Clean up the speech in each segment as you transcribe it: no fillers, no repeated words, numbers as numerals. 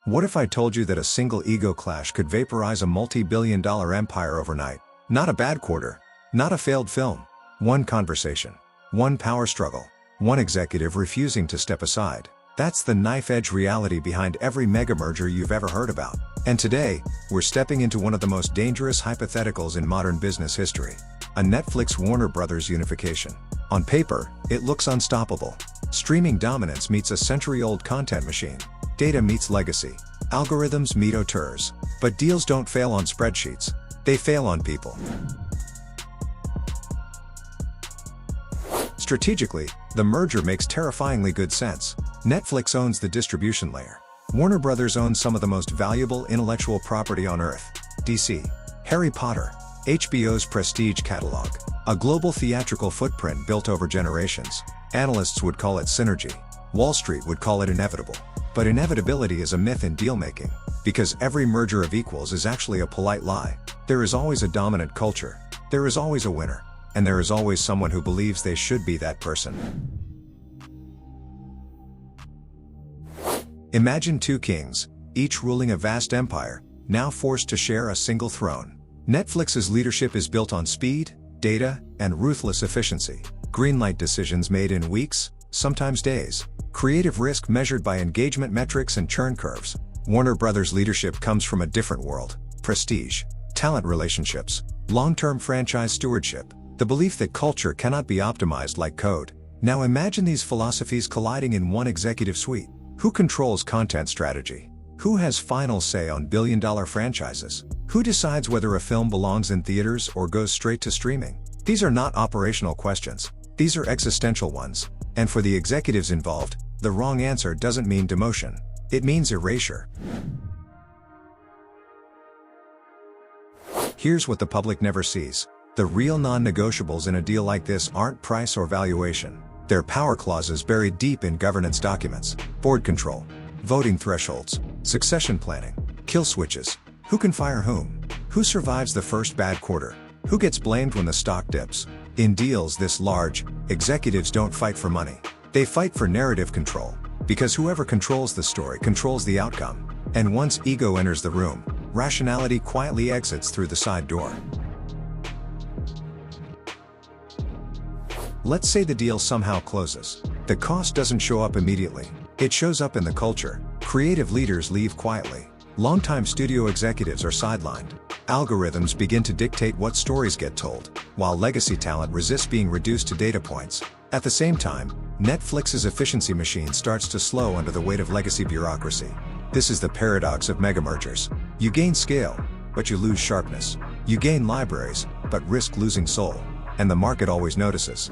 What if I told you that a single ego clash could vaporize a multi-billion-dollar empire overnight? Not a bad quarter, not a failed film. One conversation, one power struggle, one executive refusing to step aside. That's the knife-edge reality behind every mega merger you've ever heard about. And today, we're stepping into one of the most dangerous hypotheticals in modern business history. A Netflix-Warner Brothers unification. On paper, it looks unstoppable. Streaming dominance meets a century-old content machine. Data meets legacy. Algorithms meet auteurs. But deals don't fail on spreadsheets. They fail on people. Strategically, the merger makes terrifyingly good sense. Netflix owns the distribution layer. Warner Brothers owns some of the most valuable intellectual property on Earth. DC, Harry Potter, HBO's prestige catalog, a global theatrical footprint built over generations. Analysts would call it synergy. Wall Street would call it inevitable. But inevitability is a myth in deal-making, because every merger of equals is actually a polite lie. There is always a dominant culture. There is always a winner. And there is always someone who believes they should be that person. Imagine two kings, each ruling a vast empire, now forced to share a single throne. Netflix's leadership is built on speed, data, and ruthless efficiency. Greenlight decisions made in weeks, sometimes days. Creative risk measured by engagement metrics and churn curves. Warner Brothers' leadership comes from a different world. Prestige, talent relationships, long-term franchise stewardship, the belief that culture cannot be optimized like code. Now imagine these philosophies colliding in one executive suite. Who controls content strategy? Who has final say on billion-dollar franchises? Who decides whether a film belongs in theaters or goes straight to streaming? These are not operational questions. These are existential ones. And for the executives involved, the wrong answer doesn't mean demotion. It means erasure. Here's what the public never sees. The real non-negotiables in a deal like this aren't price or valuation. They're power clauses buried deep in governance documents. Board control, voting thresholds, succession planning, kill switches. Who can fire whom? Who survives the first bad quarter? Who gets blamed when the stock dips? In deals this large, executives don't fight for money. They fight for narrative control. Because whoever controls the story controls the outcome. And once ego enters the room, rationality quietly exits through the side door. Let's say the deal somehow closes. The cost doesn't show up immediately. It shows up in the culture. Creative leaders leave quietly. Longtime studio executives are sidelined. Algorithms begin to dictate what stories get told, while legacy talent resists being reduced to data points. At the same time, Netflix's efficiency machine starts to slow under the weight of legacy bureaucracy. This is the paradox of mega mergers. You gain scale, but you lose sharpness. You gain libraries, but risk losing soul. And the market always notices.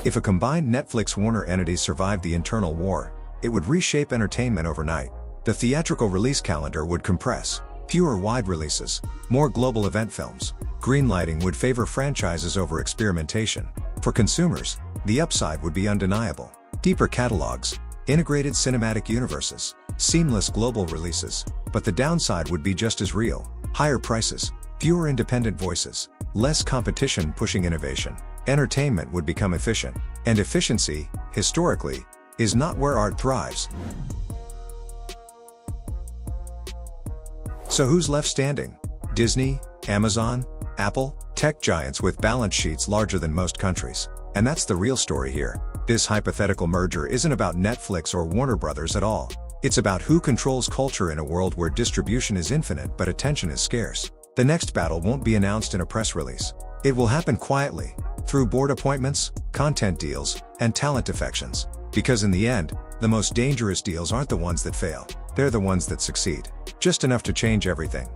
If a combined Netflix-Warner entity survived the internal war, it would reshape entertainment overnight. The theatrical release calendar would compress. Fewer wide releases, more global event films. Greenlighting would favor franchises over experimentation. For consumers, the upside would be undeniable. Deeper catalogs, integrated cinematic universes, seamless global releases. But the downside would be just as real. Higher prices, fewer independent voices, less competition pushing innovation. Entertainment would become efficient. And efficiency, historically, is not where art thrives. So who's left standing? Disney, Amazon, Apple, tech giants with balance sheets larger than most countries. And that's the real story here. This hypothetical merger isn't about Netflix or Warner Brothers at all. It's about who controls culture in a world where distribution is infinite but attention is scarce. The next battle won't be announced in a press release. It will happen quietly, through board appointments, content deals, and talent defections. Because in the end, the most dangerous deals aren't the ones that fail. They're the ones that succeed. Just enough to change everything.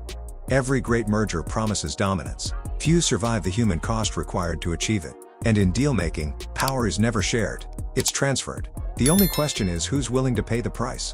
Every great merger promises dominance. Few survive the human cost required to achieve it. And in deal-making, power is never shared. It's transferred. The only question is who's willing to pay the price.